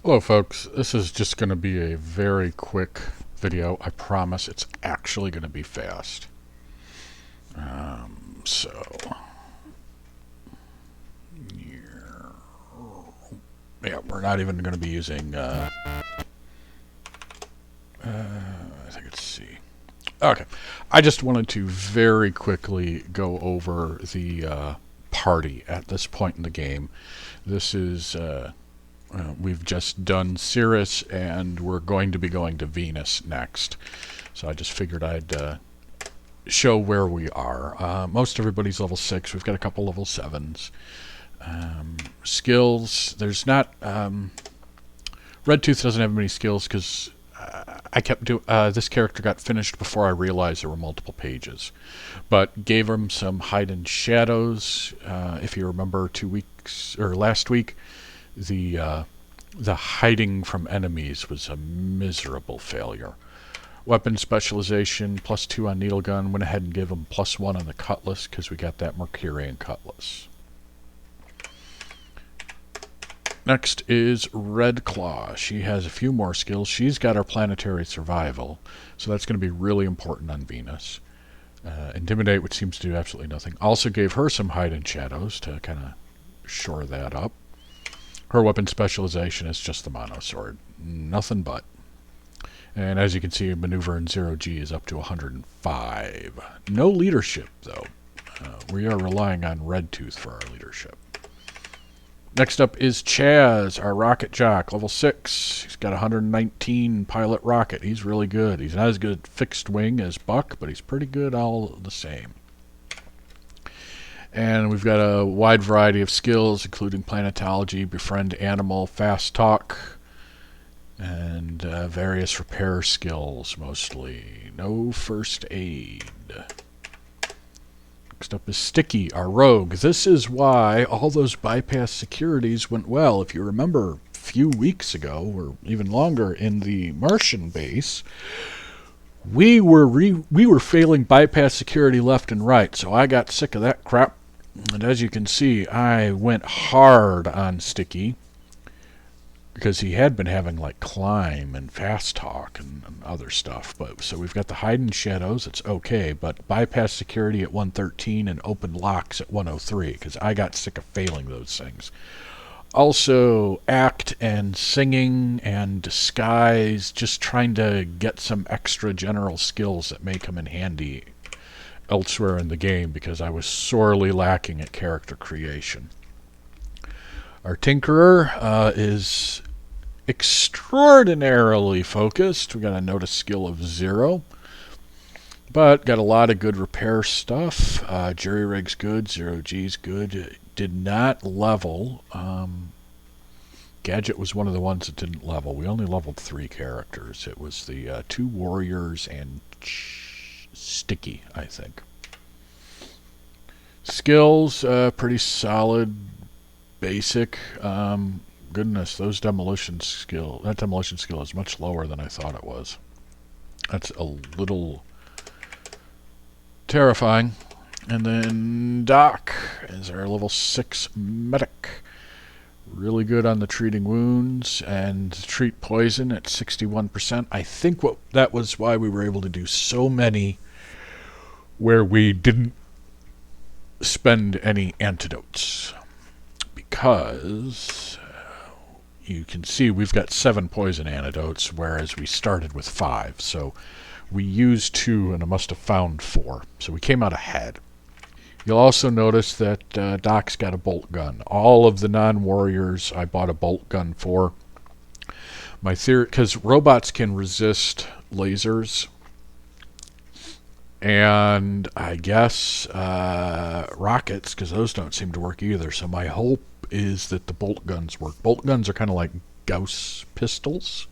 Hello folks, this is just going to be a very quick video. I promise it's actually going to be fast. So, yeah, we're not even going to be using, I think it's C. Okay, I just wanted to very quickly go over the party at this point in the game. This is, we've just done Cirrus and we're going to be going to Venus next. So I just figured I'd show where we are. Most everybody's level 6. We've got a couple level 7s. Skills, there's not... Red Tooth doesn't have many skills because I kept doing... this character got finished before I realized there were multiple pages. But gave him some hide and shadows. If you remember 2 weeks... or last week, the hiding from enemies was a miserable failure. Weapon specialization, +2 on needle gun. Went ahead and gave him +1 on the cutlass because we got that Mercurian cutlass. Next is Red Claw. She has a few more skills. She's got our planetary survival, so that's going to be really important on Venus. Intimidate, which seems to do absolutely nothing. Also gave her some hide and shadows to kind of shore that up. Her weapon specialization is just the mono sword. Nothing but. And as you can see, maneuver in 0G is up to 105. No leadership, though. We are relying on Red Tooth for our leadership. Next up is Chaz, our rocket jock, level 6. He's got 119 pilot rocket. He's really good. He's not as good at fixed wing as Buck, but he's pretty good all the same. And we've got a wide variety of skills, including planetology, befriend animal, fast talk, and various repair skills, mostly. No first aid. Next up is Sticky, our rogue. This is why all those bypass securities went well. If you remember a few weeks ago, or even longer, in the Martian base, we were failing bypass security left and right, so I got sick of that crap. And as you can see, I went hard on Sticky, because he had been having like climb and fast talk and other stuff. But so we've got the hide and shadows, it's okay, but bypass security at 113 and open locks at 103, because I got sick of failing those things. Also, act and singing and disguise, just trying to get some extra general skills that may come in handy elsewhere in the game, because I was sorely lacking at character creation. Our Tinkerer is extraordinarily focused. We got a notice skill of 0, but got a lot of good repair stuff. Jury rig's good, 0G's good. Did not level. Gadget was one of the ones that didn't level. We only leveled 3 characters. It was the 2 warriors and Sticky, I think. Skills, pretty solid. Basic. Goodness, that demolition skill is much lower than I thought it was. That's a little terrifying. And then Doc is our level 6 medic. Really good on the treating wounds and treat poison at 61%. I think that was why we were able to do so many where we didn't spend any antidotes. Because you can see we've got 7 poison antidotes, whereas we started with 5. So we used 2 and I must have found 4. So we came out ahead. You'll also notice that Doc's got a bolt gun. All of the non-warriors I bought a bolt gun for. My theory, because robots can resist lasers, and I guess rockets, because those don't seem to work either. So my hope is that the bolt guns work. Bolt guns are kind of like Gauss pistols.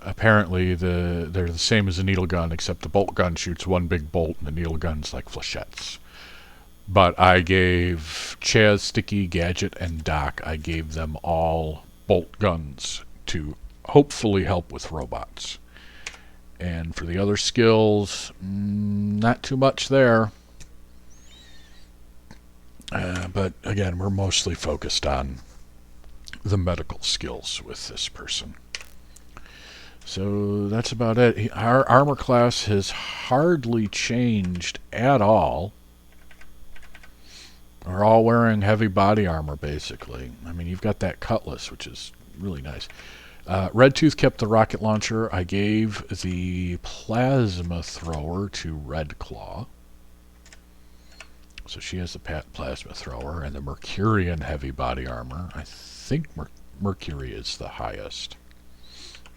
Apparently they're the same as a needle gun, except the bolt gun shoots one big bolt and the needle gun's like flechettes. But I gave Chaz, Sticky, Gadget, and Doc, I gave them all bolt guns to hopefully help with robots. And for the other skills, not too much there. But again, we're mostly focused on the medical skills with this person. So that's about it. Our armor class has hardly changed at all. We're all wearing heavy body armor, basically. I mean, you've got that cutlass, which is really nice. Red Tooth kept the rocket launcher. I gave the plasma thrower to Red Claw. So she has the plasma thrower and the Mercurian heavy body armor. I think Mercury is the highest.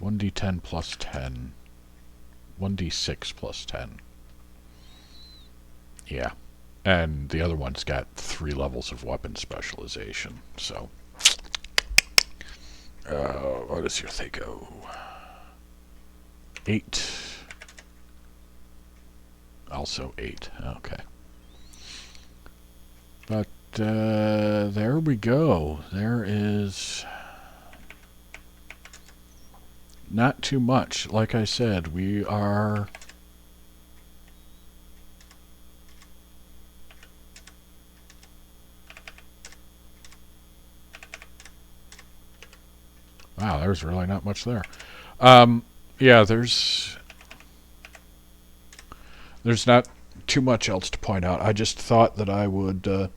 1d10 plus 10. 1d6 plus 10. Yeah. And the other one's got 3 levels of weapon specialization. So, what does your thing go? 8. Also 8. Okay. But there we go. There is not too much. Like I said, we are... Wow, there's really not much there. Yeah, there's not too much else to point out. I just thought that I would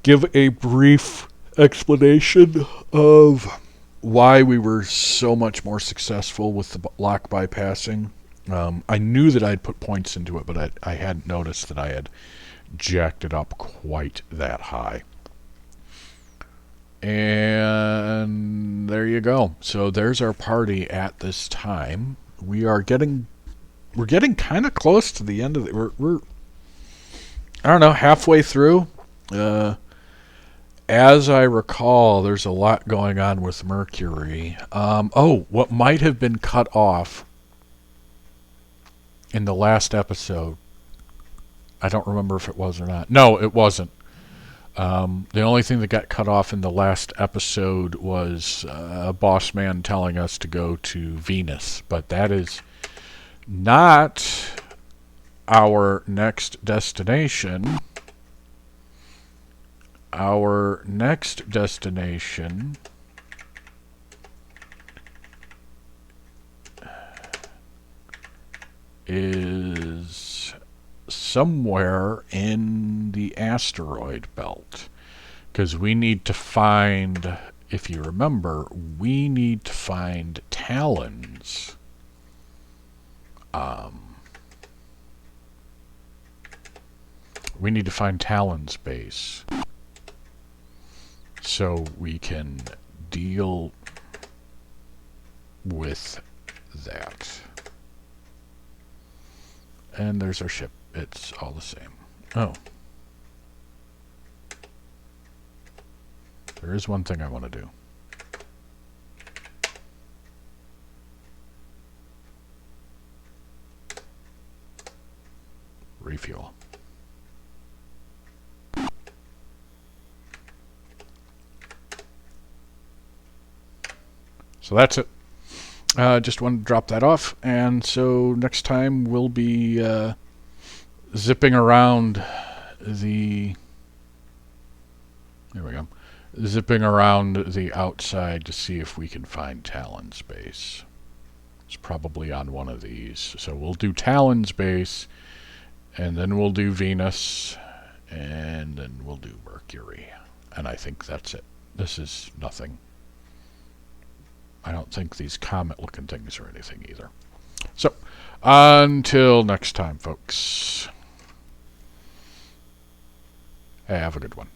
give a brief explanation of why we were so much more successful with the lock bypassing. I knew that I'd put points into it, but I hadn't noticed that I had jacked it up quite that high. And there you go. So there's our party at this time. We're getting kind of close to the end of it. We're I don't know, halfway through. As I recall, there's a lot going on with Mercury. What might have been cut off in the last episode. I don't remember if it was or not. No, it wasn't. The only thing that got cut off in the last episode was a boss man telling us to go to Venus. But that is not our next destination. Our next destination is somewhere in the asteroid belt, because we need to find, if you remember, we need to find Talons. We need to find Talon's base so we can deal with that. And there's our ship. It's all the same. Oh. There is one thing I want to do. Refuel. So that's it. Just wanted to drop that off. And so next time we'll be zipping around the... There we go. Zipping around the outside to see if we can find Talon's base. It's probably on one of these. So we'll do Talon's base, and then we'll do Venus, and then we'll do Mercury. And I think that's it. This is nothing. I don't think these comet-looking things are anything either. So, until next time, folks. Have a good one.